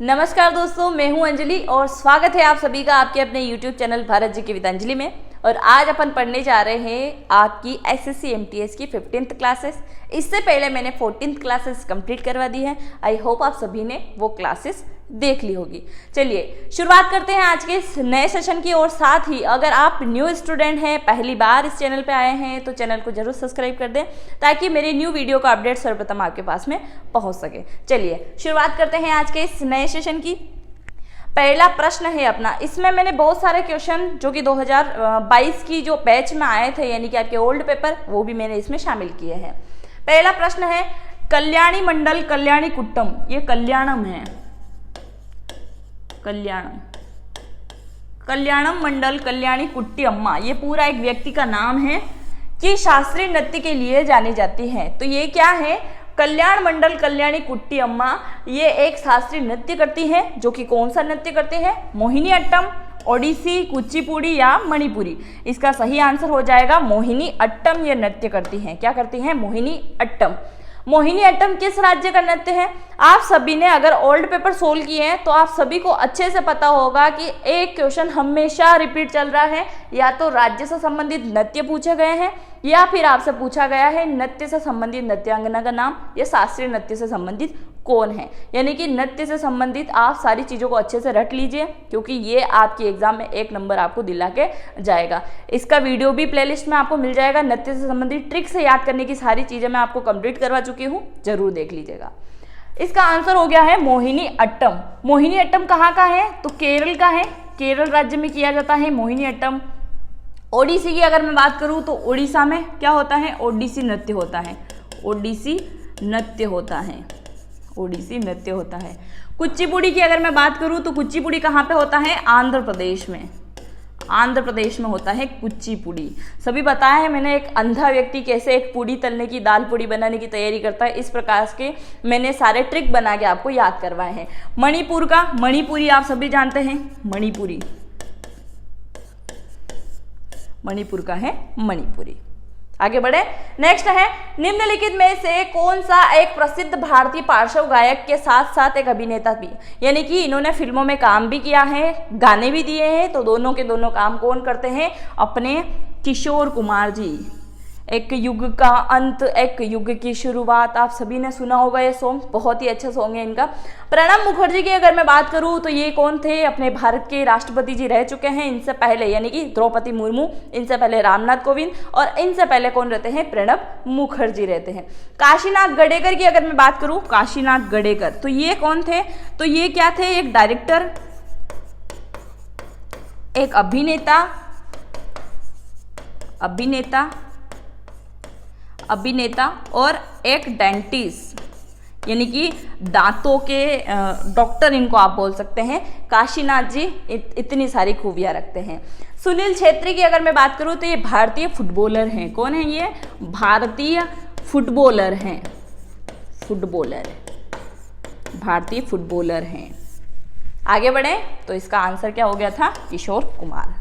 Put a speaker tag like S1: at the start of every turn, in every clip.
S1: नमस्कार दोस्तों, मैं हूं अंजलि और स्वागत है आप सभी का आपके अपने YouTube चैनल भारत जी की विद्यांजलि में। और आज अपन पढ़ने जा रहे हैं आपकी SSC MTS की 15th क्लासेस। इससे पहले मैंने 14th क्लासेस कंप्लीट करवा दी है। आई होप आप सभी ने वो क्लासेस देख ली होगी। चलिए शुरुआत करते हैं आज के इस नए सेशन की। और साथ ही अगर आप न्यू स्टूडेंट हैं, पहली बार इस चैनल पे आए हैं, तो चैनल को जरूर सब्सक्राइब कर दें ताकि मेरी न्यू वीडियो का अपडेट सर्वप्रथम आपके पास में पहुंच सके। चलिए शुरुआत करते हैं आज के इस नए सेशन की। पहला प्रश्न है अपना, इसमें मैंने बहुत सारे क्वेश्चन जो कि 2022 की जो बैच में आए थे, यानी कि आपके ओल्ड पेपर, वो भी मैंने इसमें शामिल किए हैं। पहला प्रश्न है कल्याणी मंडल कल्याणी कुट्टम, ये कल्याणम है, कल्याणम मंडल कल्याणी कुट्टी अम्मा, ये पूरा एक व्यक्ति का नाम है कि शास्त्रीय नृत्य के लिए जानी जाती है। तो ये क्या है, कल्याण मंडल कल्याणी कुट्टी अम्मा, ये एक शास्त्रीय नृत्य करती है। जो कि कौन सा नृत्य करते हैं? मोहिनी अट्टम, ओडिसी, कुचिपुड़ी या मणिपुरी। इसका सही आंसर हो जाएगा मोहिनी अट्टम। ये नृत्य करती हैं। क्या करती हैं? मोहिनी अट्टम। मोहिनी अट्टम किस राज्य का नृत्य है? आप सभी ने अगर ओल्ड पेपर सोल्व किए हैं तो आप सभी को अच्छे से पता होगा कि एक क्वेश्चन हमेशा रिपीट चल रहा है, या तो राज्य से संबंधित नृत्य पूछे गए हैं या फिर आपसे पूछा गया है नृत्य से संबंधित नृत्यांगना का नाम या शास्त्रीय नृत्य से संबंधित कौन है। यानी कि नृत्य से संबंधित आप सारी चीज़ों को अच्छे से रट लीजिए, क्योंकि ये आपकी एग्जाम में 1 नंबर आपको दिला के जाएगा। इसका वीडियो भी प्लेलिस्ट में आपको मिल जाएगा। नृत्य से संबंधित ट्रिक से याद करने की सारी चीज़ें मैं आपको कंप्लीट करवा चुकी हूँ, जरूर देख लीजिएगा। इसका आंसर हो गया है मोहिनी अट्टम। मोहिनी अट्टम कहाँ का है? तो केरल का है। केरल राज्य में किया जाता है मोहिनी अट्टम। ओडिसी की अगर मैं बात करूँ तो उड़ीसा में क्या होता है? ओडिसी नृत्य होता है। ओडिसी नृत्य होता है। ओडिसी नृत्य होता है। कुचिपुड़ी की अगर मैं बात करूँ तो कुचिपुड़ी कहाँ पे होता है? आंध्र प्रदेश में। आंध्र प्रदेश में होता है कुचिपुड़ी। सभी बताया है मैंने, एक अंधा व्यक्ति कैसे एक पूड़ी तलने की, दाल पूड़ी बनाने की तैयारी करता है, इस प्रकार के मैंने सारे ट्रिक बना के आपको याद करवाए हैं। मणिपुर का, मणिपुरी आप सभी जानते हैं, मणिपुरी, मणिपुर का है मणिपुरी। आगे बढ़े, नेक्स्ट है निम्नलिखित में से कौन सा एक प्रसिद्ध भारतीय पार्श्व गायक के साथ साथ एक अभिनेता भी, यानी कि इन्होंने फिल्मों में काम भी किया है, गाने भी दिए हैं। तो दोनों के दोनों काम कौन करते हैं? अपने किशोर कुमार जी। एक युग का अंत, एक युग की शुरुआत, आप सभी ने सुना होगा ये सॉन्ग, बहुत ही अच्छा सॉन्ग है इनका। प्रणब मुखर्जी की अगर मैं बात करूं तो ये कौन थे? अपने भारत के राष्ट्रपति जी रह चुके हैं इनसे पहले, यानी कि द्रौपदी मुर्मू, इनसे पहले रामनाथ कोविंद, और इनसे पहले कौन रहते हैं? प्रणब मुखर्जी रहते हैं। काशीनाथ गडेकर की अगर मैं बात करूं, काशीनाथ गडेकर, तो ये कौन थे? तो ये क्या थे? एक डायरेक्टर, एक अभिनेता और एक डेंटिस्ट, यानी कि दांतों के डॉक्टर इनको आप बोल सकते हैं। काशीनाथ जी इतनी सारी खूबियां रखते हैं। सुनील छेत्री की अगर मैं बात करूं तो ये भारतीय फुटबॉलर हैं। कौन है ये? भारतीय फुटबॉलर हैं, भारतीय फुटबॉलर हैं। आगे बढ़े तो इसका आंसर क्या हो गया था? किशोर कुमार।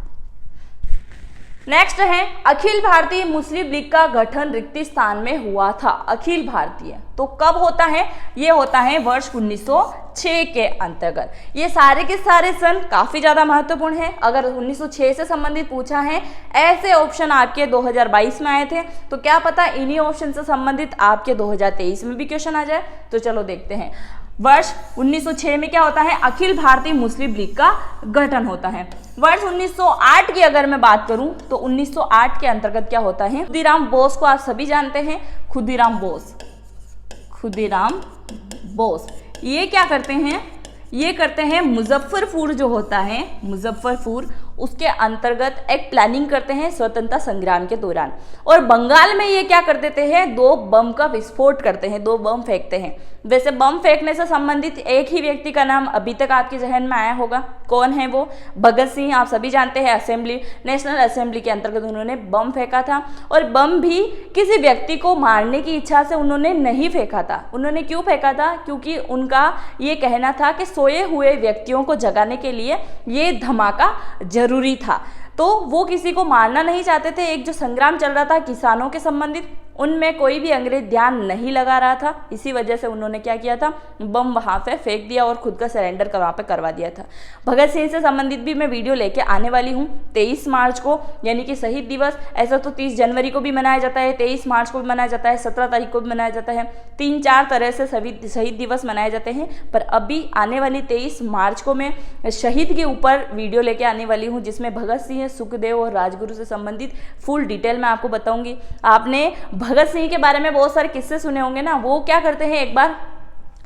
S1: नेक्स्ट है अखिल भारतीय मुस्लिम लीग का गठन रिक्तिस्तान में हुआ था। अखिल भारतीय तो कब होता है? ये होता है वर्ष 1906 के अंतर्गत। ये सारे के सारे सन काफी ज्यादा महत्वपूर्ण है। अगर 1906 से संबंधित पूछा है, ऐसे ऑप्शन आपके 2022 में आए थे, तो क्या पता इन्हीं ऑप्शन से संबंधित आपके 2023 में भी क्वेश्चन आ जाए। तो चलो देखते हैं। वर्ष 1906 में क्या होता है? अखिल भारतीय मुस्लिम लीग का गठन होता है। वर्ष 1908 की अगर मैं बात करूं तो 1908 के अंतर्गत क्या होता है? खुदीराम बोस को आप सभी जानते हैं। खुदीराम बोस ये क्या करते हैं? ये करते हैं मुजफ्फरपुर जो होता है, मुजफ्फरपुर, उसके अंतर्गत एक प्लानिंग करते हैं स्वतंत्रता संग्राम के दौरान। और बंगाल में ये क्या कर देते हैं? 2 बम का विस्फोट करते हैं, 2 बम फेंकते हैं। वैसे बम फेंकने से संबंधित एक ही व्यक्ति का नाम अभी तक आपके जहन में आया होगा। कौन है वो? भगत सिंह, आप सभी जानते हैं। असेंबली, नेशनल असेंबली के अंतर्गत उन्होंने बम फेंका था। और बम भी किसी व्यक्ति को मारने की इच्छा से उन्होंने नहीं फेंका था। उन्होंने क्यों फेंका था? क्योंकि उनका ये कहना था कि सोए हुए व्यक्तियों को जगाने के लिए ये धमाका जरूरी था। तो वो किसी को मारना नहीं चाहते थे। एक जो संग्राम चल रहा था किसानों के संबंधित, उनमें कोई भी अंग्रेज ध्यान नहीं लगा रहा था। इसी वजह से उन्होंने क्या किया था, बम वहाँ पे फेंक दिया और खुद का सरेंडर वहाँ पे करवा दिया था। भगत सिंह से संबंधित भी मैं वीडियो लेके आने वाली हूँ 23 मार्च को, यानी कि शहीद दिवस। ऐसा तो 30 जनवरी को भी मनाया जाता है, 23 मार्च को भी मनाया जाता है, 17 तारीख को भी मनाया जाता है, 3-4 तरह से शहीद दिवस मनाए जाते हैं। पर अभी आने वाली 23 मार्च को मैं शहीद के ऊपर वीडियो लेके आने वाली हूँ, जिसमें भगत सिंह, सुखदेव और राजगुरु से संबंधित फुल डिटेल मैं आपको बताऊंगी। आपने भगत सिंह के बारे में बहुत सारे किस्से सुने होंगे ना, वो क्या करते हैं, एक बार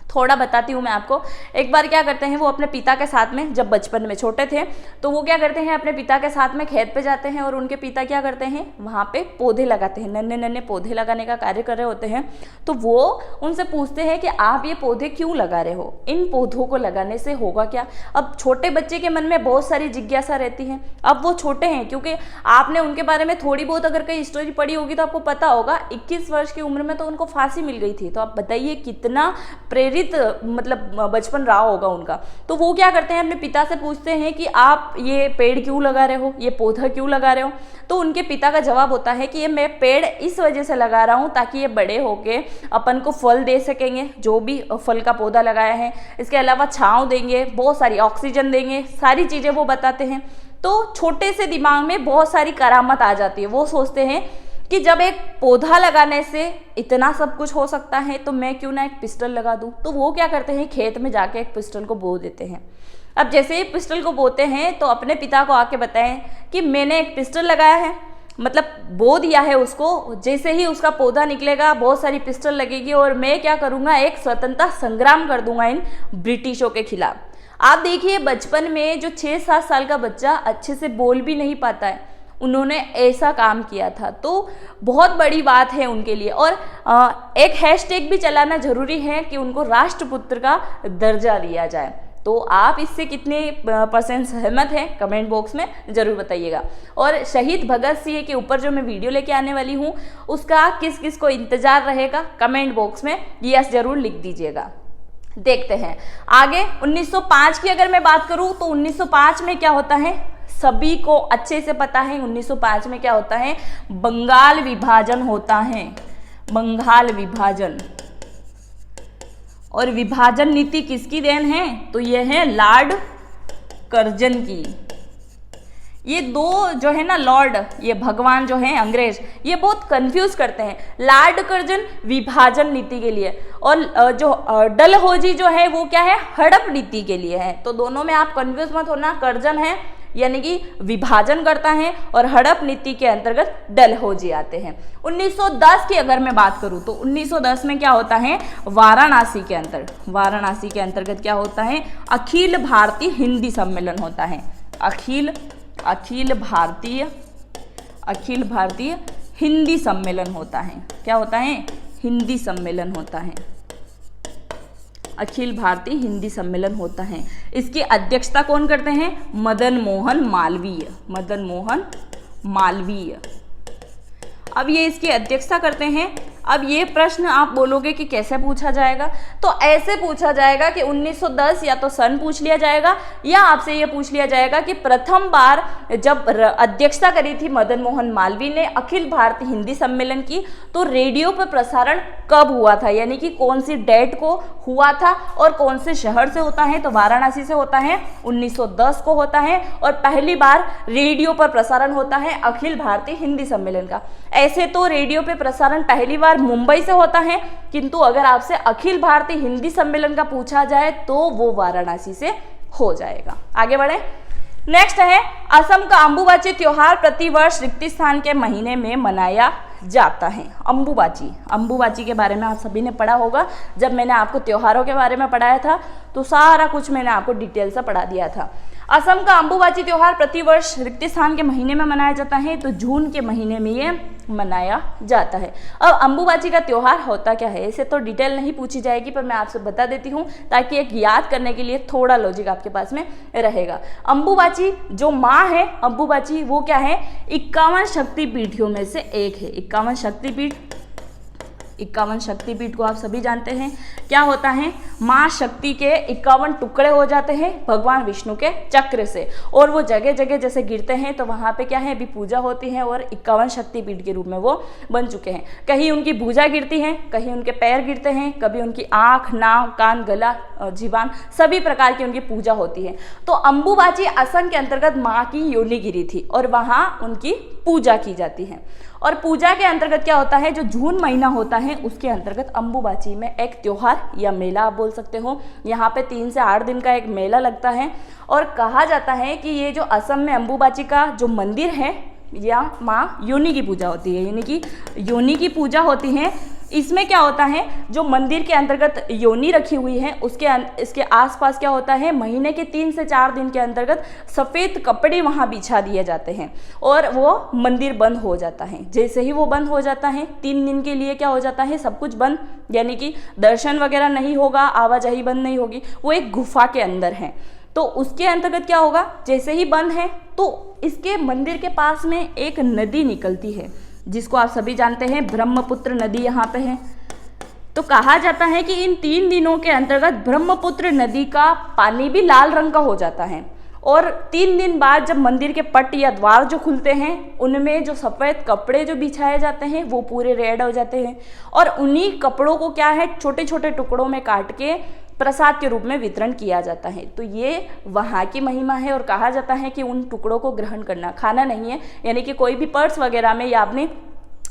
S1: थोड़ा बताती हूँ मैं आपको। एक बार क्या करते हैं, वो अपने पिता के साथ में, जब बचपन में छोटे थे, तो वो क्या करते हैं, अपने पिता के साथ में खेत पे जाते हैं और उनके पिता क्या करते हैं, वहाँ पे पौधे लगाते हैं, नन्हे नन्हे पौधे लगाने का कार्य कर रहे होते हैं। तो वो उनसे पूछते हैं कि आप ये पौधे क्यों लगा रहे हो, इन पौधों को लगाने से होगा क्या। अब छोटे बच्चे के मन में बहुत सारी जिज्ञासा रहती है। अब वो छोटे हैं, क्योंकि आपने उनके बारे में थोड़ी बहुत अगर कहीं स्टोरी पढ़ी होगी तो आपको पता होगा, 21 वर्ष की उम्र में तो उनको फांसी मिल गई थी। तो आप बताइए कितना प्रेरित मतलब बचपन रहा होगा उनका। तो वो क्या करते हैं, अपने पिता से पूछते हैं कि आप ये पेड़ क्यों लगा रहे हो, ये पौधा क्यों लगा रहे हो। तो उनके पिता का जवाब होता है कि ये मैं पेड़ इस वजह से लगा रहा हूँ ताकि ये बड़े होके अपन को फल दे सकेंगे, जो भी फल का पौधा लगाया है। इसके अलावा छांव देंगे, बहुत सारी ऑक्सीजन देंगे, सारी चीज़ें वो बताते हैं। तो छोटे से दिमाग में बहुत सारी करामत आ जाती है। वो सोचते हैं कि जब एक पौधा लगाने से इतना सब कुछ हो सकता है, तो मैं क्यों ना एक पिस्टल लगा दूं। तो वो क्या करते हैं, खेत में जाके एक पिस्टल को बो देते हैं। अब जैसे ही पिस्टल को बोते हैं तो अपने पिता को आके बताएं कि मैंने एक पिस्टल लगाया है, मतलब बो दिया है उसको। जैसे ही उसका पौधा निकलेगा, बहुत सारी पिस्टल लगेगी और मैं क्या करूँगा, एक स्वतंत्रता संग्राम कर दूंगा इन ब्रिटिशों के खिलाफ। आप देखिए, बचपन में जो 6-7 साल का बच्चा अच्छे से बोल भी नहीं पाता है, उन्होंने ऐसा काम किया था। तो बहुत बड़ी बात है उनके लिए। और एक हैशटैग भी चलाना जरूरी है कि उनको राष्ट्रपुत्र का दर्जा दिया जाए। तो आप इससे कितने % सहमत हैं, कमेंट बॉक्स में जरूर बताइएगा। और शहीद भगत सिंह के ऊपर जो मैं वीडियो लेके आने वाली हूँ, उसका किस किस को इंतजार रहेगा, कमेंट बॉक्स में यस जरूर लिख दीजिएगा। देखते हैं आगे। 1905 की अगर मैं बात करूँ तो 1905 में क्या होता है, सभी को अच्छे से पता है। 1905 में क्या होता है, बंगाल विभाजन होता है, बंगाल विभाजन। और विभाजन नीति किसकी देन है, तो यह है लॉर्ड कर्जन की। ये दो जो है ना लॉर्ड, ये भगवान जो है अंग्रेज, ये बहुत कंफ्यूज करते हैं। लॉर्ड कर्जन विभाजन नीति के लिए और जो डलहौजी जो है वो क्या है, हड़प नीति के लिए है। तो दोनों में आप कंफ्यूज मत होना। कर्जन है यानी कि विभाजन करता है और हड़प नीति के अंतर्गत डलहौजी आते हैं। 1910 की अगर मैं बात करूं तो 1910 में क्या होता है, वाराणसी के अंतर्गत क्या होता है, अखिल भारतीय हिंदी सम्मेलन होता है। अखिल भारतीय हिंदी सम्मेलन होता है। क्या होता है, हिंदी सम्मेलन होता है। अखिल भारतीय हिंदी सम्मेलन होता है। इसकी अध्यक्षता कौन करते हैं, मदन मोहन मालवीय। अब ये इसकी अध्यक्षता करते हैं। अब ये प्रश्न आप बोलोगे कि कैसे पूछा जाएगा, तो ऐसे पूछा जाएगा कि 1910 या तो सन पूछ लिया जाएगा या आपसे ये पूछ लिया जाएगा कि प्रथम बार जब अध्यक्षता करी थी मदन मोहन मालवीय ने अखिल भारतीय हिंदी सम्मेलन की, तो रेडियो पर प्रसारण कब हुआ था, यानी कि कौन सी डेट को हुआ था और कौन से शहर से होता है, तो वाराणसी से होता है, 1910 को होता है। और पहली बार रेडियो पर प्रसारण होता है अखिल भारतीय हिंदी सम्मेलन का। ऐसे तो रेडियो पे प्रसारण पहली बार मुंबई से होता है, किंतु अगर आपसे अखिल भारतीय हिंदी सम्मेलन का पूछा जाए तो वो वाराणसी से हो जाएगा। आगे बढ़े। नेक्स्ट है, असम का अंबुबाची त्योहार प्रतिवर्ष रिक्ति स्थान के महीने में मनाया जाता है। अंबुबाची के बारे में आप सभी ने पढ़ा होगा। जब मैंने आपको त्योहारों के बारे में पढ़ाया था तो सारा कुछ मैंने आपको डिटेल से पढ़ा दिया था। असम का अंबुबाची त्योहार प्रतिवर्ष रिक्ति स्थान के महीने में मनाया जाता है, तो जून के महीने में ये मनाया जाता है। अब अंबुबाची का त्योहार होता क्या है, इसे तो डिटेल नहीं पूछी जाएगी, पर मैं आपसे बता देती हूँ ताकि एक याद करने के लिए थोड़ा लॉजिक आपके पास में रहेगा। अंबुबाची जो माँ है, अंबुबाची वो क्या है, 51 शक्तिपीठों में से एक है। 51 शक्तिपीठ 51 शक्तिपीठ को आप सभी जानते हैं क्या होता है, माँ शक्ति के 51 टुकड़े हो जाते हैं भगवान विष्णु के चक्र से, और वो जगह जगह जैसे गिरते हैं तो वहाँ पे क्या है, अभी पूजा होती है और 51 शक्तिपीठ के रूप में वो बन चुके हैं। कहीं उनकी भुजा गिरती है, कहीं उनके पैर गिरते हैं, कभी उनकी आँख, नाक, कान, गला, जीवान, सभी प्रकार की उनकी पूजा होती है। तो अंबुबाची असम के अंतर्गत माँ की योनि गिरी थी और वहाँ उनकी पूजा की जाती है। और पूजा के अंतर्गत क्या होता है, जो जून महीना होता है उसके अंतर्गत अंबुबाची में एक त्योहार या मेला आप बोल सकते हो, यहाँ पे 3 से 8 दिन का एक मेला लगता है। और कहा जाता है कि ये जो असम में अंबुबाची का जो मंदिर है, या माँ योनि की पूजा होती है, यानी कि योनि की पूजा होती है। इसमें क्या होता है, जो मंदिर के अंतर्गत योनि रखी हुई है इसके आसपास क्या होता है, महीने के 3 से 4 दिन के अंतर्गत सफ़ेद कपड़े वहाँ बिछा दिए जाते हैं और वो मंदिर बंद हो जाता है। जैसे ही वो बंद हो जाता है 3 दिन के लिए क्या हो जाता है, सब कुछ बंद, यानी कि दर्शन वगैरह नहीं होगा, आवाजाही बंद नहीं होगी, वो एक गुफा के अंदर है। तो उसके अंतर्गत क्या होगा, जैसे ही बंद है तो इसके मंदिर के पास में एक नदी निकलती है जिसको आप सभी जानते हैं, ब्रह्मपुत्र नदी यहाँ पे है। तो कहा जाता है कि इन 3 दिनों के अंतर्गत ब्रह्मपुत्र नदी का पानी भी लाल रंग का हो जाता है और 3 दिन बाद जब मंदिर के पट या द्वार जो खुलते हैं उनमें जो सफ़ेद कपड़े जो बिछाए जाते हैं वो पूरे रेड हो जाते हैं और उन्हीं कपड़ों को क्या है, छोटे छोटे टुकड़ों में काट के प्रसाद के रूप में वितरण किया जाता है। तो ये वहाँ की महिमा है और कहा जाता है कि उन टुकड़ों को ग्रहण करना, खाना नहीं है, यानी कि कोई भी पर्स वगैरह में या अपनी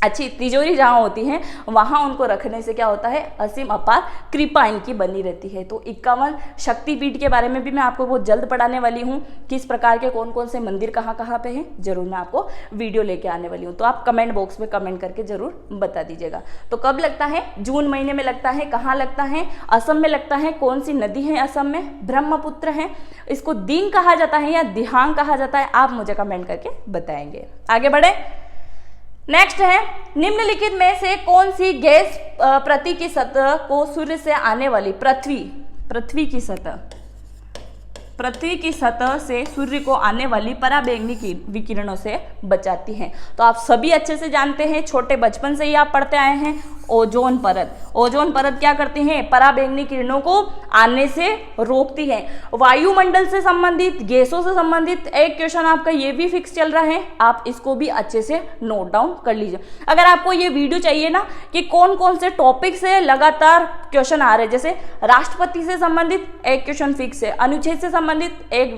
S1: अच्छी तिजोरी जहाँ होती है वहाँ उनको रखने से क्या होता है, असीम अपार कृपा इनकी बनी रहती है। तो 51 शक्तिपीठ के बारे में भी मैं आपको बहुत जल्द पढ़ाने वाली हूँ, किस प्रकार के कौन कौन से मंदिर कहाँ कहाँ पे हैं, जरूर मैं आपको वीडियो लेके आने वाली हूँ। तो आप कमेंट बॉक्स में कमेंट करके जरूर बता दीजिएगा। तो कब लगता है, जून महीने में लगता है, कहाँ लगता है, असम में लगता है, कौन सी नदी है असम में, ब्रह्मपुत्र है, इसको दीन कहा जाता है या दिहांग कहा जाता है, आप मुझे कमेंट करके बताएंगे। आगे बढ़े, नेक्स्ट है, निम्नलिखित में से कौन सी गैस पृथ्वी की सतह को सूर्य से आने वाली पृथ्वी की सतह से सूर्य को आने वाली पराबैंगनी की विकिरणों से बचाती है। तो आप सभी अच्छे से जानते हैं, छोटे बचपन से ही आप पढ़ते आए हैं, ओजोन परत क्या करती है, पराबैंगनी किरणों को आने से रोकती है। वायुमंडल से संबंधित, गैसों से संबंधित एक क्वेश्चन आपका ये भी फिक्स चल रहा है, आप इसको भी अच्छे से नोट डाउन कर लीजिए। अगर आपको ये वीडियो चाहिए ना कि कौन कौन से टॉपिक से लगातार क्वेश्चन आ रहे हैं, जैसे राष्ट्रपति से संबंधित एक क्वेश्चन फिक्स है, अनुच्छेद से संबंधित एक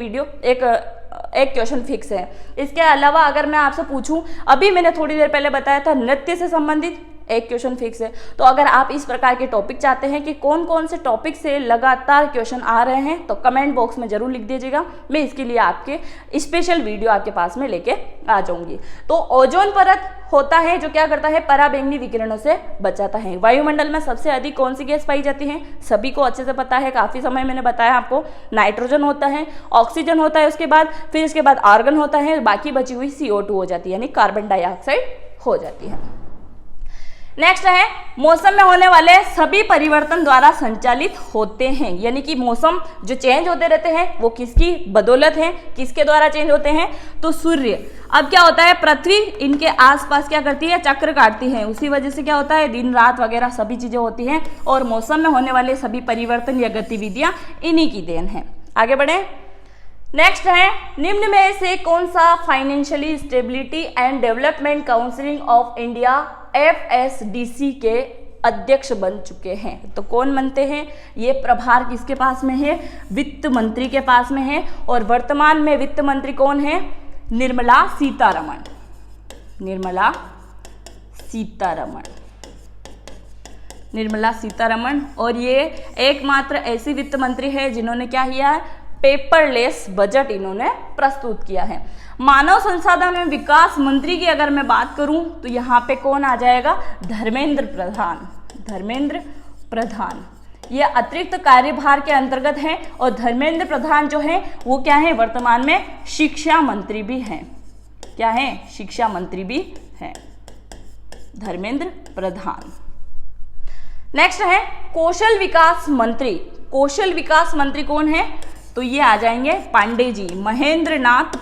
S1: क्वेश्चन फिक्स है। इसके अलावा अगर मैं आपसे पूछूं, अभी मैंने थोड़ी देर पहले बताया था नृत्य से संबंधित एक क्वेश्चन फिक्स है। तो अगर आप इस प्रकार के टॉपिक चाहते हैं कि कौन कौन से टॉपिक से लगातार क्वेश्चन आ रहे हैं तो कमेंट बॉक्स में जरूर लिख दीजिएगा, मैं इसके लिए आपके स्पेशल वीडियो आपके पास में लेके आ जाऊंगी। तो ओजोन परत होता है जो क्या करता है, पराबैंगनी विकिरणों से बचाता है। वायुमंडल में सबसे अधिक कौन सी गैस पाई जाती है, सभी को अच्छे से पता है, काफी समय मैंने बताया आपको, नाइट्रोजन होता है, ऑक्सीजन होता है, उसके बाद फिर इसके बाद आर्गन होता है, बाकी बची हुई CO2 हो जाती है, यानी कार्बन डाइऑक्साइड हो जाती है। नेक्स्ट है, मौसम में होने वाले सभी परिवर्तन द्वारा संचालित होते हैं, यानी कि मौसम जो चेंज होते रहते हैं वो किसकी बदौलत है, किसके द्वारा चेंज होते हैं, तो सूर्य। अब क्या होता है, पृथ्वी इनके आसपास क्या करती है, चक्र काटती है, उसी वजह से क्या होता है, दिन रात वगैरह सभी चीजें होती हैं और मौसम में होने वाले सभी परिवर्तन या गतिविधियां इन्हीं की देन है। आगे बढ़े, नेक्स्ट है, निम्न में से कौन सा financially stability and development council of India FSDC के अध्यक्ष बन चुके हैं। तो कौन बनते हैं, ये प्रभार किसके पास में है, वित्त मंत्री के पास में है और वर्तमान में वित्त मंत्री कौन है, निर्मला सीतारमण। और ये एकमात्र ऐसी वित्त मंत्री है जिन्होंने क्या किया है, पेपरलेस बजट इन्होंने प्रस्तुत किया है। मानव संसाधन एवं विकास मंत्री की अगर मैं बात करूं तो यहाँ पे कौन आ जाएगा, धर्मेंद्र प्रधान। ये अतिरिक्त कार्यभार के अंतर्गत है और धर्मेंद्र प्रधान जो है वो क्या है, वर्तमान में शिक्षा मंत्री भी हैं। क्या है, शिक्षा मंत्री भी हैं धर्मेंद्र प्रधान। नेक्स्ट है कौशल विकास मंत्री। कौशल विकास मंत्री कौन है, तो ये आ जाएंगे पांडे जी, महेंद्र नाथ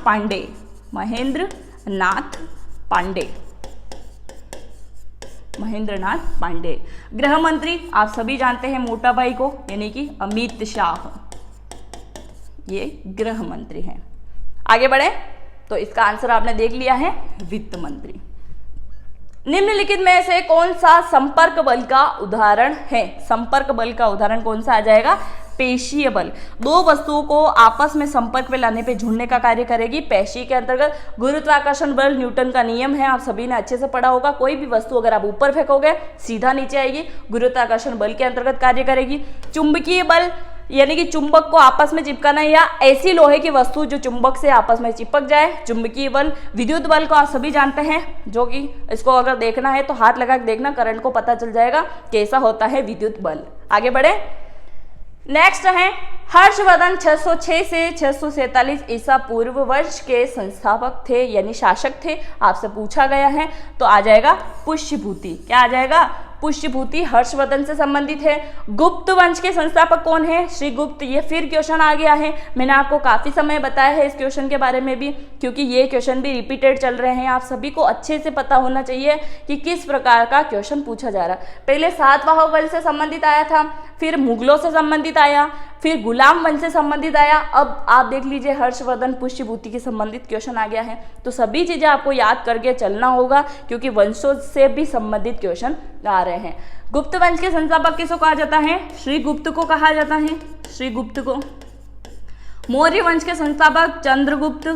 S1: महेंद्र नाथ पांडे। गृह मंत्री आप सभी जानते हैं मोटा भाई को, यानी कि अमित शाह, ये गृह मंत्री हैं। आगे बढ़े तो इसका आंसर आपने देख लिया है, वित्त मंत्री। निम्नलिखित में से कौन सा संपर्क बल का उदाहरण है? संपर्क बल का उदाहरण कौन सा आ जाएगा? पेशीय बल। दो वस्तुओं को आपस में संपर्क में लाने पे जुड़ने का कार्य करेगी। पेशी के अंतर्गत गुरुत्वाकर्षण बल न्यूटन का नियम है, आप सभी ने अच्छे से पढ़ा होगा। कोई भी वस्तु अगर आप ऊपर फेंकोगे सीधा नीचे आएगी, गुरुत्वाकर्षण बल के अंतर्गत कार्य करेगी। चुंबकीय बल यानी कि चुंबक को आपस में चिपकाना या ऐसी लोहे की वस्तु जो चुंबक से आपस में चिपक जाए, चुंबकीय बल। विद्युत बल को आप सभी जानते हैं, जो कि इसको अगर देखना है तो हाथ लगा के देखना, करंट को पता चल जाएगा कैसा होता है विद्युत बल। आगे बढ़े, नेक्स्ट है हर्षवर्धन 606 से 647 ईसा पूर्व वर्ष के संस्थापक थे, यानी शासक थे। आपसे पूछा गया है तो आ जाएगा पुष्यभूति। क्या आ जाएगा? पुष्यभूति हर्षवर्धन से संबंधित है। गुप्त वंश के संस्थापक कौन है? श्री गुप्त। ये फिर क्वेश्चन आ गया है, मैंने आपको काफी समय बताया है इस क्वेश्चन के बारे में भी, क्योंकि ये क्वेश्चन भी रिपीटेड चल रहे हैं। आप सभी को अच्छे से पता होना चाहिए कि किस प्रकार का क्वेश्चन पूछा जा रहा है। पहले सातवाहन वंश से संबंधित आया था, फिर मुगलों से संबंधित आया, फिर गुलाम वंश से संबंधित आया। अब आप देख लीजिए हर्षवर्धन पुष्यभूति के संबंधित क्वेश्चन आ गया है। तो सभी चीजें आपको याद करके चलना होगा, क्योंकि वंशों से भी संबंधित क्वेश्चन आ रहे हैं। गुप्त वंश के संस्थापक किसको कहा जाता है? श्री गुप्त को कहा जाता है, श्री गुप्त को। मौर्य वंश के संस्थापक चंद्रगुप्त,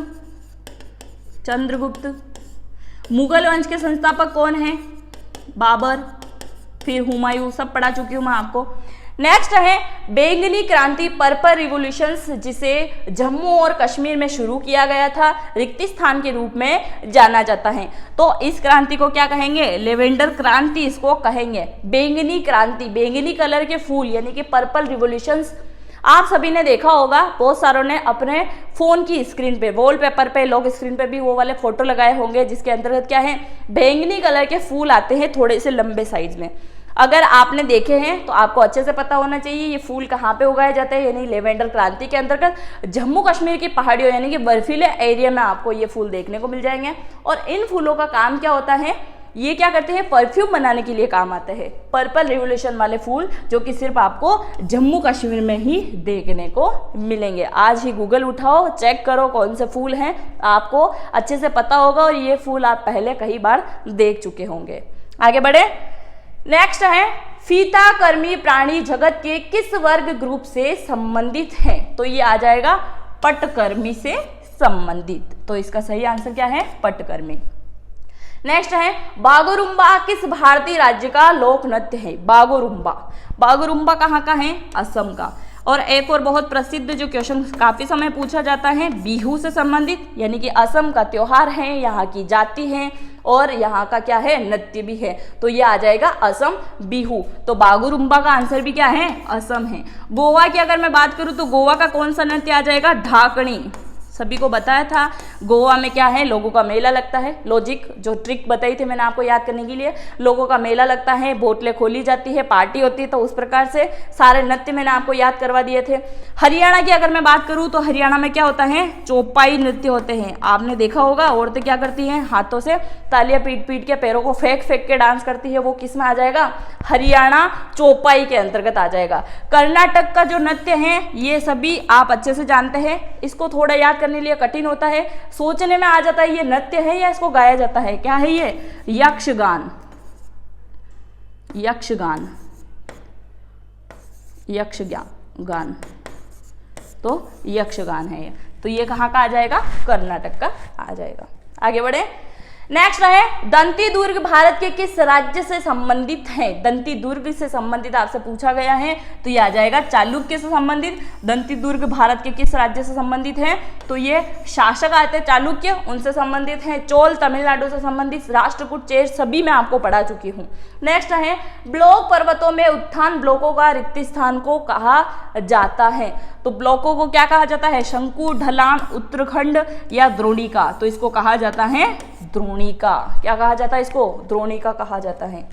S1: चंद्रगुप्त। मुगल वंश के संस्थापक कौन है? बाबर, फिर हुमायूं। सब पढ़ा चुकी हूं मैं आपको। नेक्स्ट है बैंगनी क्रांति, पर्पल रिवॉल्यूशंस, जिसे जम्मू और कश्मीर में शुरू किया गया था, रिक्ति स्थान के रूप में जाना जाता है। तो इस क्रांति को क्या कहेंगे? लेवेंडर क्रांति इसको कहेंगे। बैंगनी क्रांति, बैंगनी कलर के फूल यानी कि पर्पल रिवॉल्यूशंस। आप सभी ने देखा होगा, बहुत सारों ने अपने फोन की स्क्रीन पे, वॉलपेपर पे, लॉक स्क्रीन पे भी वो वाले फोटो लगाए होंगे, जिसके अंतर्गत क्या है? बैंगनी कलर के फूल आते हैं थोड़े से लंबे साइज में। अगर आपने देखे हैं तो आपको अच्छे से पता होना चाहिए ये फूल कहाँ पे उगाए जाते हैं, यानी लेवेंडर क्रांति के अंतर्गत जम्मू कश्मीर की पहाड़ियों यानी कि बर्फीले एरिया में आपको ये फूल देखने को मिल जाएंगे। और इन फूलों का काम क्या होता है? ये क्या करते हैं? परफ्यूम बनाने के लिए काम आते हैं। पर्पल रिवॉल्यूशन वाले फूल जो कि सिर्फ आपको जम्मू कश्मीर में ही देखने को मिलेंगे। आज ही गूगल उठाओ, चेक करो कौन से फूल हैं, आपको अच्छे से पता होगा और ये फूल आप पहले कई बार देख चुके होंगे। आगे बढ़े, नेक्स्ट है फीता कर्मी प्राणी जगत के किस वर्ग ग्रुप से संबंधित है? तो ये आ जाएगा पटकर्मी से संबंधित। तो इसका सही आंसर क्या है? पटकर्मी। नेक्स्ट है बागुरुम्बा किस भारतीय राज्य का लोक नृत्य है? बागुरुम्बा, बागुरुम्बा कहाँ का है? असम का। और एक और बहुत प्रसिद्ध जो क्वेश्चन काफी समय पूछा जाता है, बिहू से संबंधित, यानी कि असम का त्योहार है, यहाँ की जाति है और यहाँ का क्या है? नृत्य भी है। तो ये आ जाएगा असम बिहू। तो बागुरुम्बा का आंसर भी क्या है? असम है। गोवा की अगर मैं बात करूँ तो गोवा का कौन सा नृत्य आ जाएगा? ढाकणी। सभी को बताया था गोवा में क्या है? लोगों का मेला लगता है। लॉजिक जो ट्रिक बताई थी मैंने आपको याद करने के लिए, लोगों का मेला लगता है, बोतलें खोली जाती है, पार्टी होती है, तो उस प्रकार से सारे नृत्य मैंने आपको याद करवा दिए थे। हरियाणा की अगर मैं बात करूं तो हरियाणा में क्या होता है? चौपाई नृत्य होते हैं। आपने देखा होगा औरतें क्या करती हैं? हाथों से तालियां पीट पीट के, पैरों को फेंक फेंक के डांस करती है। वो किस में आ जाएगा? हरियाणा चौपाई के अंतर्गत आ जाएगा। कर्नाटक का जो नृत्य है ये सभी आप अच्छे से जानते हैं, इसको थोड़ा याद करने लिए कठिन होता है, सोचने में आ जाता है ये नृत्य है या इसको गाया जाता है। क्या है ये? यक्षगान, यक्षगान, यक्षगान। तो यक्षगान है ये। तो ये कहाँ का आ जाएगा? कर्नाटक का आ जाएगा। आगे बढ़े, नेक्स्ट है दंती दुर्ग भारत के किस राज्य से संबंधित है? दंती दुर्ग से संबंधित आपसे पूछा गया है, तो ये आ जाएगा चालुक्य से संबंधित। दंती दुर्ग भारत के किस राज्य से संबंधित है? तो ये शासक आते चालुक्य, उनसे संबंधित है। चोल तमिलनाडु से संबंधित, राष्ट्रकूट, चेर सभी मैं आपको पढ़ा चुकी हूँ। नेक्स्ट है ब्लॉक पर्वतों में उत्थान ब्लॉकों का रिक्त स्थान को कहा जाता है? तो ब्लॉकों को क्या कहा जाता है? शंकु, ढलान, उत्तराखंड या द्रोणिका। तो इसको कहा जाता है द्रोणिका। क्या कहा जाता है इसको? द्रोणिका कहा जाता है।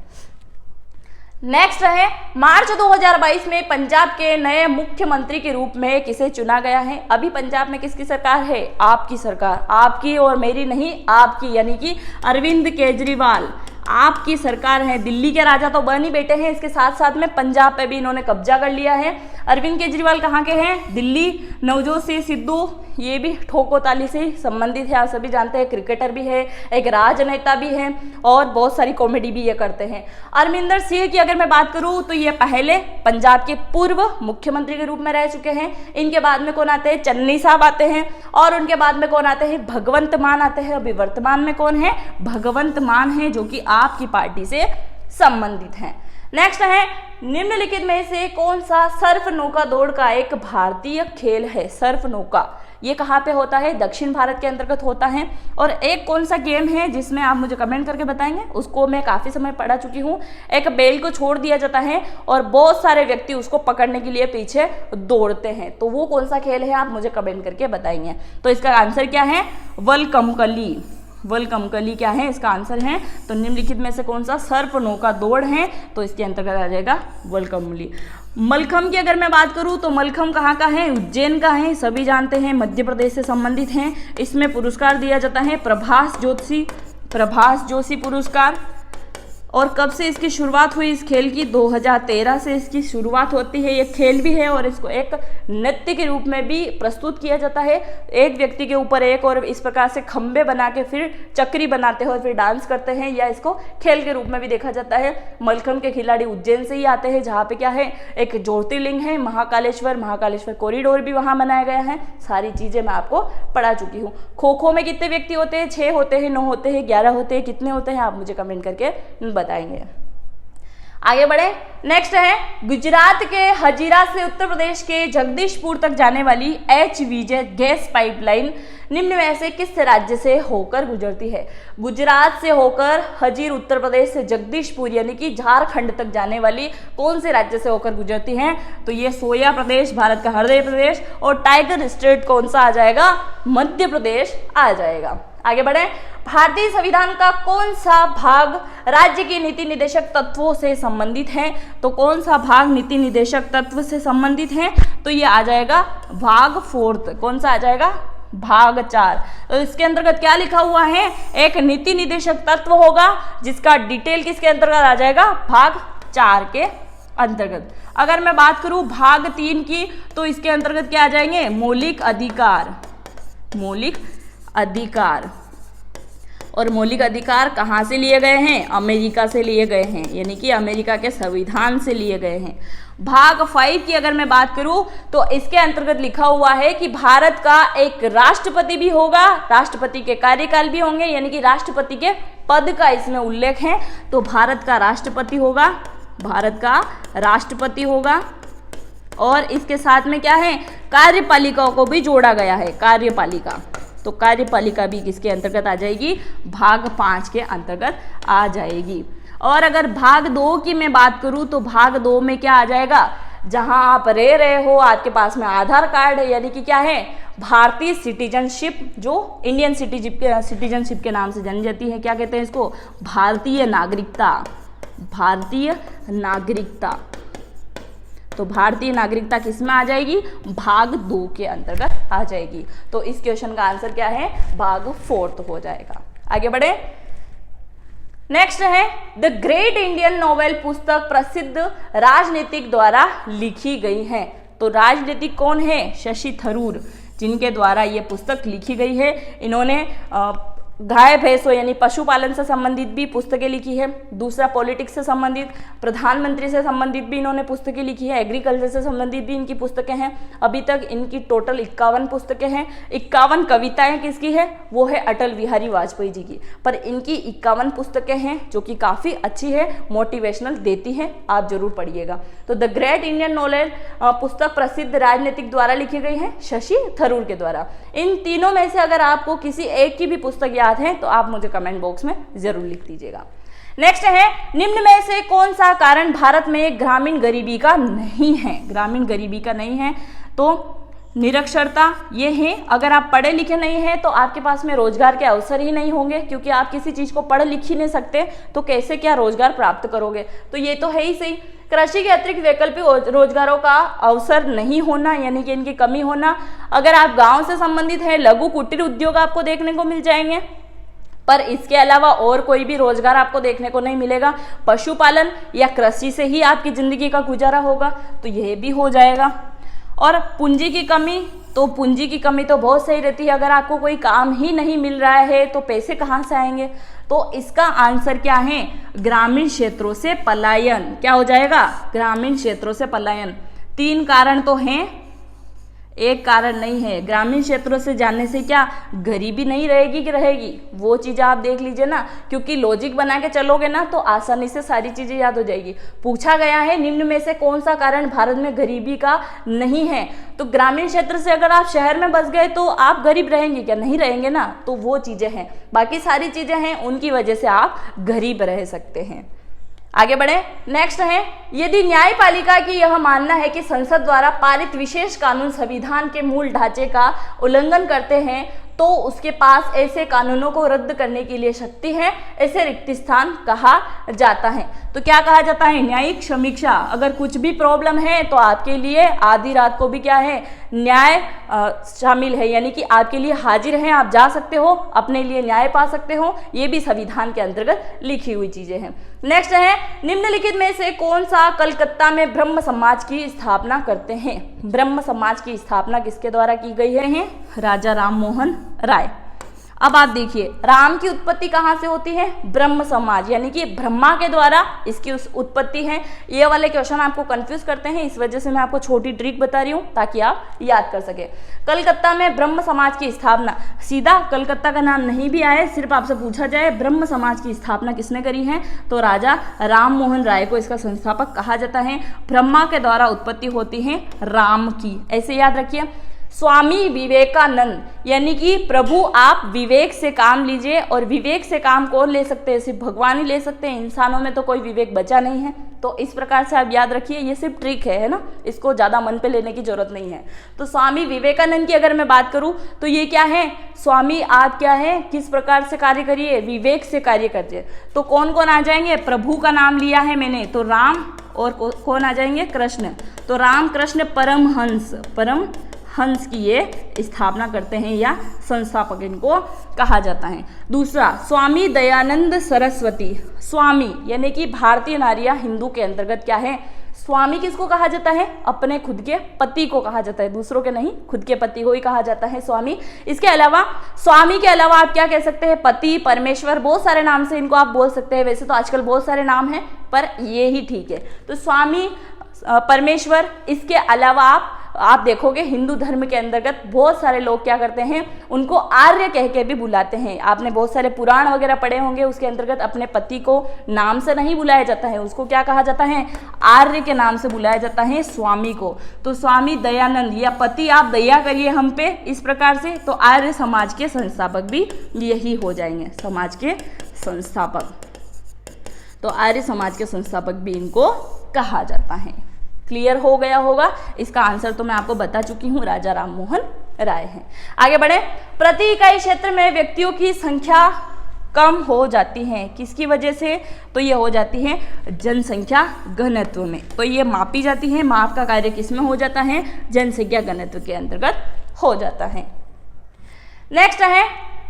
S1: नेक्स्ट है मार्च 2022 में पंजाब के नए मुख्यमंत्री के रूप में किसे चुना गया है? अभी पंजाब में किसकी सरकार है? आपकी सरकार, आपकी और मेरी नहीं, आपकी, यानी कि अरविंद केजरीवाल। आपकी सरकार है, दिल्ली के राजा तो बन ही बैठे हैं, इसके साथ साथ में पंजाब पे भी इन्होंने कब्जा कर लिया है। अरविंद केजरीवाल कहाँ के हैं? दिल्ली। नवजोत सिंह सिद्धू ये भी ठोको ताली से संबंधित है, आप सभी जानते हैं, क्रिकेटर भी है, एक राजनेता भी है और बहुत सारी कॉमेडी भी ये करते हैं। अमरिंदर सिंह की अगर मैं बात करूं तो ये पहले पंजाब के पूर्व मुख्यमंत्री के रूप में रह चुके हैं। इनके बाद में कौन आते हैं? चन्नी साहब आते हैं और उनके बाद में कौन आते हैं? भगवंत मान आते हैं। अभी वर्तमान में कौन है? भगवंत मान है, जो कि आपकी पार्टी से संबंधित हैं। नेक्स्ट है, निम्नलिखित में से कौन सा सर्फ नौका दौड़ का एक भारतीय खेल है? सर्फ नौका ये कहाँ पे होता है? दक्षिण भारत के अंतर्गत होता है। और एक कौन सा गेम है जिसमें आप मुझे कमेंट करके बताएंगे, उसको मैं काफ़ी समय पढ़ा चुकी हूँ। एक बेल को छोड़ दिया जाता है और बहुत सारे व्यक्ति उसको पकड़ने के लिए पीछे दौड़ते हैं, तो वो कौन सा खेल है? आप मुझे कमेंट करके बताएंगे। तो इसका आंसर क्या है? वलकमकली। वलकमकली क्या है? इसका आंसर है। तो निम्नलिखित में से कौन सा सर्प नौका दौड़ है? तो इसके अंतर्गत आ जाएगा वलकमली। मलखम की अगर मैं बात करूं तो मलखम कहाँ का है? उज्जैन का है, सभी जानते हैं, मध्य प्रदेश से संबंधित हैं। इसमें पुरस्कार दिया जाता है प्रभास जोशी पुरस्कार। और कब से इसकी शुरुआत हुई इस खेल की? 2013 से इसकी शुरुआत होती है। ये खेल भी है और इसको एक नृत्य के रूप में भी प्रस्तुत किया जाता है। एक व्यक्ति के ऊपर एक और इस प्रकार से खंबे बना के फिर चक्री बनाते हैं और फिर डांस करते हैं, या इसको खेल के रूप में भी देखा जाता है। मलखम के खिलाड़ी उज्जैन से ही आते हैं, जहाँ पे क्या है? एक ज्योतिर्लिंग है महाकालेश्वर कॉरिडोर भी वहाँ बनाया गया है। सारी चीज़ें मैं आपको पढ़ा चुकी हूँ। खो खो में कितने व्यक्ति होते हैं? 6 होते हैं, 9 होते हैं, 11 होते हैं, कितने होते हैं? आप मुझे कमेंट करके बताएंगे। आगे बढ़े। नेक्स्ट है, गुजरात के हजीरा से उत्तर प्रदेश के जगदीशपुर तक जाने वाली HVJ गैस पाइपलाइन निम्न में से किस राज्य से होकर गुजरती है? गुजरात से होकर हजीर उत्तर प्रदेश से जगदीशपुर यानी कि झारखंड तक जाने वाली कौन से राज्य से होकर गुजरती है? तो ये सोया प्रदेश, भारत का हृदय प्रदेश, और टाइगर स्टेट कौन सा आ जाएगा? मध्य प्रदेश आ जाएगा। आगे बढ़े। भारतीय संविधान का कौन सा भाग राज्य की नीति निदेशक तत्वों से संबंधित है? तो कौन सा भाग नीति निदेशक तत्व से संबंधित है? तो ये आ जाएगा भाग 4। कौन सा आ जाएगा? भाग 4। तो इसके अंतर्गत क्या लिखा हुआ है? एक नीति निदेशक तत्व होगा जिसका डिटेल किसके अंतर्गत आ जाएगा? भाग 4 के अंतर्गत। अगर मैं बात करूं भाग 3 की तो इसके अंतर्गत क्या आ जाएंगे? मौलिक अधिकार। और मौलिक अधिकार कहाँ से लिए गए हैं? अमेरिका से लिए गए हैं, यानी कि अमेरिका के संविधान से लिए गए हैं। भाग 5 की अगर मैं बात करूं तो इसके अंतर्गत लिखा हुआ है कि भारत का एक राष्ट्रपति भी होगा, राष्ट्रपति के कार्यकाल भी होंगे, यानी कि राष्ट्रपति के पद का इसमें उल्लेख है। तो भारत का राष्ट्रपति होगा, और इसके साथ में क्या है? कार्यपालिका को भी जोड़ा गया है, कार्यपालिका। तो कार्यपालिका भी किसके अंतर्गत आ जाएगी? भाग 5 के अंतर्गत आ जाएगी। और अगर भाग 2 की मैं बात करूं तो भाग 2 में क्या आ जाएगा? जहां आप रह रहे हो, आपके पास में आधार कार्ड है, यानी कि क्या है? भारतीय सिटीजनशिप, जो इंडियन सिटीजनशिप के नाम से जानी जाती है। क्या कहते हैं इसको? भारतीय नागरिकता। तो भारतीय नागरिकता किस में आ जाएगी? भाग 2 के अंतर्गत आ जाएगी। तो इस क्वेश्चन का आंसर क्या है? भाग 4 हो जाएगा। आगे बढ़े। नेक्स्ट है, द ग्रेट इंडियन नोवेल पुस्तक प्रसिद्ध राजनीतिक द्वारा लिखी गई है। तो राजनीतिक कौन है? शशि थरूर, जिनके द्वारा ये पुस्तक लिखी गई है। इन्होंने गाय भैंसों यानी पशुपालन से संबंधित भी पुस्तकें लिखी है। दूसरा पॉलिटिक्स से संबंधित, प्रधानमंत्री से संबंधित भी इन्होंने पुस्तकें लिखी है। एग्रीकल्चर से संबंधित भी इनकी पुस्तकें हैं। अभी तक इनकी टोटल 51 पुस्तकें हैं। 51 कविताएं किसकी है? वो है अटल बिहारी वाजपेयी जी की। पर इनकी 51 पुस्तकें हैं जो कि काफ़ी अच्छी है, मोटिवेशनल देती हैं, आप जरूर पढ़िएगा। तो द ग्रेट इंडियन नॉलेज पुस्तक प्रसिद्ध राजनीतिक द्वारा लिखी गई है, शशि थरूर के द्वारा। इन तीनों में से अगर आपको किसी एक की भी पुस्तक याद है तो आप मुझे कमेंट बॉक्स में जरूर लिख दीजिएगा। नेक्स्ट है, निम्न में से कौन सा कारण भारत में ग्रामीण गरीबी का नहीं है? ग्रामीण गरीबी का नहीं है तो निरक्षरता ये है। अगर आप पढ़े लिखे नहीं हैं तो आपके पास में रोजगार के अवसर ही नहीं होंगे, क्योंकि आप किसी चीज को पढ़ लिख ही नहीं सकते तो कैसे क्या रोजगार प्राप्त करोगे? तो ये तो है ही सही। कृषि के अतिरिक्त वैकल्पिक रोजगारों का अवसर नहीं होना, यानी कि इनकी कमी होना। अगर आप गांव से संबंधित है, लघु कुटीर उद्योग आपको देखने को मिल जाएंगे। पर इसके अलावा और कोई भी रोजगार आपको देखने को नहीं मिलेगा। पशुपालन या कृषि से ही आपकी जिंदगी का गुजारा होगा, तो यह भी हो जाएगा। और पूंजी की कमी, तो पूंजी की कमी तो बहुत सही रहती है। अगर आपको कोई काम ही नहीं मिल रहा है तो पैसे कहाँ से आएंगे? तो इसका आंसर क्या है? ग्रामीण क्षेत्रों से पलायन। क्या हो जाएगा? ग्रामीण क्षेत्रों से पलायन। 3 कारण तो हैं, एक कारण नहीं है। ग्रामीण क्षेत्रों से जाने से क्या गरीबी नहीं रहेगी कि रहेगी? वो चीज़ें आप देख लीजिए ना, क्योंकि लॉजिक बना के चलोगे ना तो आसानी से सारी चीज़ें याद हो जाएगी। पूछा गया है निम्न में से कौन सा कारण भारत में गरीबी का नहीं है, तो ग्रामीण क्षेत्र से अगर आप शहर में बस गए तो आप गरीब रहेंगे क्या? नहीं रहेंगे ना। तो वो चीज़ें हैं, बाकी सारी चीज़ें हैं उनकी वजह से आप गरीब रह सकते हैं। आगे बढ़े। नेक्स्ट है, यदि न्यायपालिका की यह मानना है कि संसद द्वारा पारित विशेष कानून संविधान के मूल ढांचे का उल्लंघन करते हैं तो उसके पास ऐसे कानूनों को रद्द करने के लिए शक्ति है, ऐसे रिक्त स्थान कहा जाता है। तो क्या कहा जाता है? न्यायिक समीक्षा। अगर कुछ भी प्रॉब्लम है तो आपके लिए आधी रात को भी क्या है? न्याय शामिल है, यानी कि आपके लिए हाजिर है, आप जा सकते हो, अपने लिए न्याय पा सकते हो। ये भी संविधान के अंतर्गत लिखी हुई चीजें हैं। नेक्स्ट है, निम्नलिखित में से कौन सा कलकत्ता में ब्रह्म समाज की स्थापना करते हैं? ब्रह्म समाज की स्थापना किसके द्वारा की गई है? राजा राम मोहन राय। अब आप देखिए, राम की उत्पत्ति कहाँ से होती है? ब्रह्म समाज, यानी कि ब्रह्मा के द्वारा इसकी उत्पत्ति है। ये वाले क्वेश्चन आपको कंफ्यूज करते हैं, इस वजह से मैं आपको छोटी ट्रिक बता रही हूँ ताकि आप याद कर सके। कलकत्ता में ब्रह्म समाज की स्थापना, सीधा कलकत्ता का नाम नहीं भी आए, सिर्फ आपसे पूछा जाए ब्रह्म समाज की स्थापना किसने करी है, तो राजा राम मोहन राय को इसका संस्थापक कहा जाता है। ब्रह्मा के द्वारा उत्पत्ति होती है राम की, ऐसे याद रखिए। स्वामी विवेकानंद, यानी कि प्रभु आप विवेक से काम लीजिए, और विवेक से काम कौन ले सकते हैं? सिर्फ भगवान ही ले सकते हैं, इंसानों में तो कोई विवेक बचा नहीं है। तो इस प्रकार से आप याद रखिए, ये सिर्फ ट्रिक है ना, इसको ज़्यादा मन पे लेने की जरूरत नहीं है। तो स्वामी विवेकानंद की अगर मैं बात करूँ तो ये क्या है? स्वामी आप क्या है, किस प्रकार से कार्य करिए? विवेक से कार्य करिए। तो कौन कौन आ जाएंगे? प्रभु का नाम लिया है मैंने, तो राम, और कौन आ जाएंगे? कृष्ण। तो राम कृष्ण परमहंस, हंस की ये स्थापना करते हैं या संस्थापक इनको कहा जाता है। दूसरा, स्वामी दयानंद सरस्वती। स्वामी यानी कि भारतीय नारियां हिंदू के अंतर्गत क्या है? स्वामी किसको कहा जाता है? अपने खुद के पति को कहा जाता है, दूसरों के नहीं, खुद के पति को ही कहा जाता है स्वामी। इसके अलावा स्वामी के अलावा आप क्या कह सकते हैं? पति, परमेश्वर, बहुत सारे नाम से इनको आप बोल सकते हैं। वैसे तो आजकल बहुत सारे नाम हैं, पर ये ही ठीक है। तो स्वामी, परमेश्वर। इसके अलावा आप देखोगे हिंदू धर्म के अंतर्गत बहुत सारे लोग क्या करते हैं? उनको आर्य कह के भी बुलाते हैं। आपने बहुत सारे पुराण वगैरह पढ़े होंगे, उसके अंतर्गत अपने पति को नाम से नहीं बुलाया जाता है, उसको क्या कहा जाता है? आर्य के नाम से बुलाया जाता है स्वामी को। तो स्वामी दयानंद या पति आप दया करिए हम पे, इस प्रकार से। तो आर्य समाज के संस्थापक भी यही हो जाएंगे, समाज के संस्थापक। तो आर्य समाज के संस्थापक भी इनको कहा जाता है। क्लियर हो गया होगा? इसका आंसर तो मैं आपको बता चुकी हूँ, राजा राम मोहन राय है। आगे बढ़े। प्रति इकाई क्षेत्र में व्यक्तियों की संख्या कम हो जाती है, किसकी वजह से? तो ये हो जाती है जनसंख्या घनत्व में। तो ये मापी जाती है, माप का कार्य किस में हो जाता है? जनसंख्या घनत्व के अंतर्गत हो जाता है। नेक्स्ट है,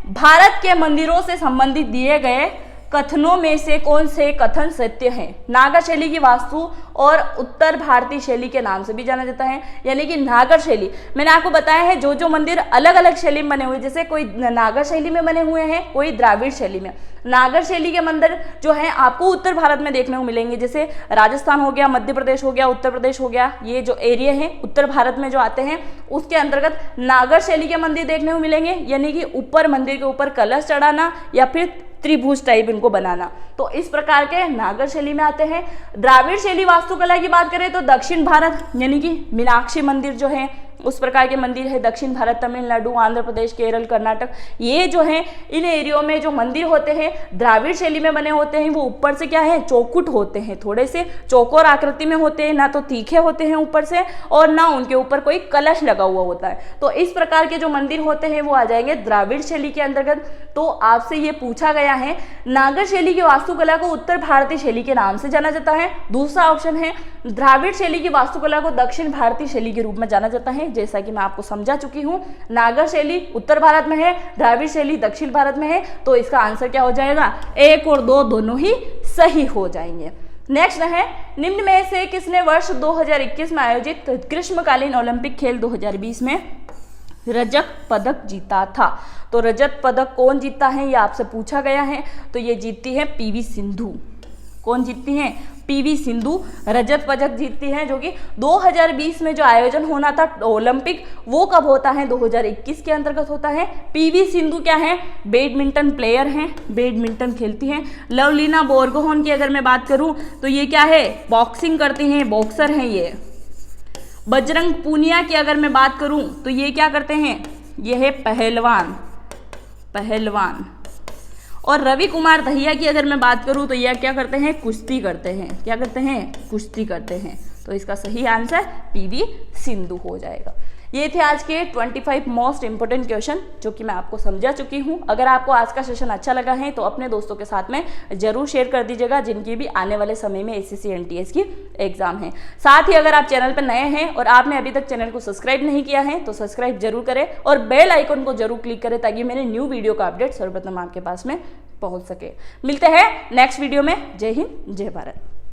S1: भारत के मंदिरों से संबंधित दिए गए कथनों में से कौन से कथन सत्य हैं? नागर शैली की वास्तु और उत्तर भारतीय शैली के नाम से भी जाना जाता है, यानी कि नागर शैली। मैंने आपको बताया है जो जो मंदिर अलग अलग शैली में बने हुए, जैसे कोई नागर शैली में बने हुए हैं, कोई द्राविड़ शैली में। नागर शैली के मंदिर जो है आपको उत्तर भारत में देखने को मिलेंगे, जैसे राजस्थान हो गया, मध्य प्रदेश हो गया, उत्तर प्रदेश हो गया। ये जो एरिया है उत्तर भारत में जो आते हैं उसके अंतर्गत नागर शैली के मंदिर देखने को मिलेंगे, यानी कि ऊपर मंदिर के ऊपर कलश चढ़ाना या फिर त्रिभुज टाइप इनको बनाना। तो इस प्रकार के नागर शैली में आते हैं। द्राविड़ शैली वास्तुकला की बात करें तो दक्षिण भारत, यानी कि मीनाक्षी मंदिर जो है उस प्रकार के मंदिर है दक्षिण भारत, तमिलनाडु, आंध्र प्रदेश, केरल, कर्नाटक। ये जो है इन एरियो में जो मंदिर होते हैं द्राविड़ शैली में बने होते हैं, वो ऊपर से क्या है? चौकुट होते हैं, थोड़े से चौकोर आकृति में होते हैं, ना तो तीखे होते हैं ऊपर से और ना उनके ऊपर कोई कलश लगा हुआ होता है। तो इस प्रकार के जो मंदिर होते हैं वो आ जाएंगे द्राविड़ शैली के अंतर्गत। तो आपसे ये पूछा गया है नागर शैली की वास्तुकला को उत्तर भारतीय शैली के नाम से जाना जाता है। दूसरा ऑप्शन है द्राविड़ शैली की वास्तुकला को दक्षिण भारतीय शैली के रूप में जाना जाता है। जैसा कि मैं आपको समझा चुकी हूँ। नागर शैली उत्तर भारत में है, द्राविड़ शैली दक्षिण भारत में है, तो इसका आंसर क्या हो जाएगा, 1 और 2 दोनों ही सही हो जाएंगे। नेक्स्ट है, निम्न में से किसने वर्ष 2021 में आयोजित ग्रीष्मकालीन ओलंपिक खेल 2020 में रजत पदक जीता था। तो रजत पदक कौन जीता है, ये आपसे पूछा गया है। तो ये जीतती है पीवी सिंधु। कौन जीतती हैं, पीवी सिंधु रजत पदक जीतती हैं, जो कि 2020 में जो आयोजन होना था ओलंपिक, वो कब होता है, 2021 के अंतर्गत होता है। पीवी सिंधु क्या है, बैडमिंटन प्लेयर हैं, बैडमिंटन खेलती हैं। लवलीना बोरगोहेन की अगर मैं बात करूं तो ये क्या है, बॉक्सिंग करती हैं, बॉक्सर हैं ये। बजरंग पूनिया की अगर मैं बात करूं तो ये क्या करते हैं, ये है पहलवान। और रवि कुमार दहिया की अगर मैं बात करूं तो यह क्या करते हैं, कुश्ती करते हैं। क्या करते हैं, कुश्ती करते हैं। तो इसका सही आंसर पीवी सिंधु हो जाएगा। ये थे आज के 25 मोस्ट इंपोर्टेंट क्वेश्चन जो कि मैं आपको समझा चुकी हूँ। अगर आपको आज का सेशन अच्छा लगा है तो अपने दोस्तों के साथ में जरूर शेयर कर दीजिएगा, जिनकी भी आने वाले समय में एसएससी एनटीएस की एग्जाम है। साथ ही अगर आप चैनल पर नए हैं और आपने अभी तक चैनल को सब्सक्राइब नहीं किया है तो सब्सक्राइब जरूर करें और बेल आइकन को जरूर क्लिक करें ताकि मेरे न्यू वीडियो का अपडेट सर्वप्रथम आपके पास में पहुंच सके। मिलते हैं नेक्स्ट वीडियो में। जय हिंद, जय भारत।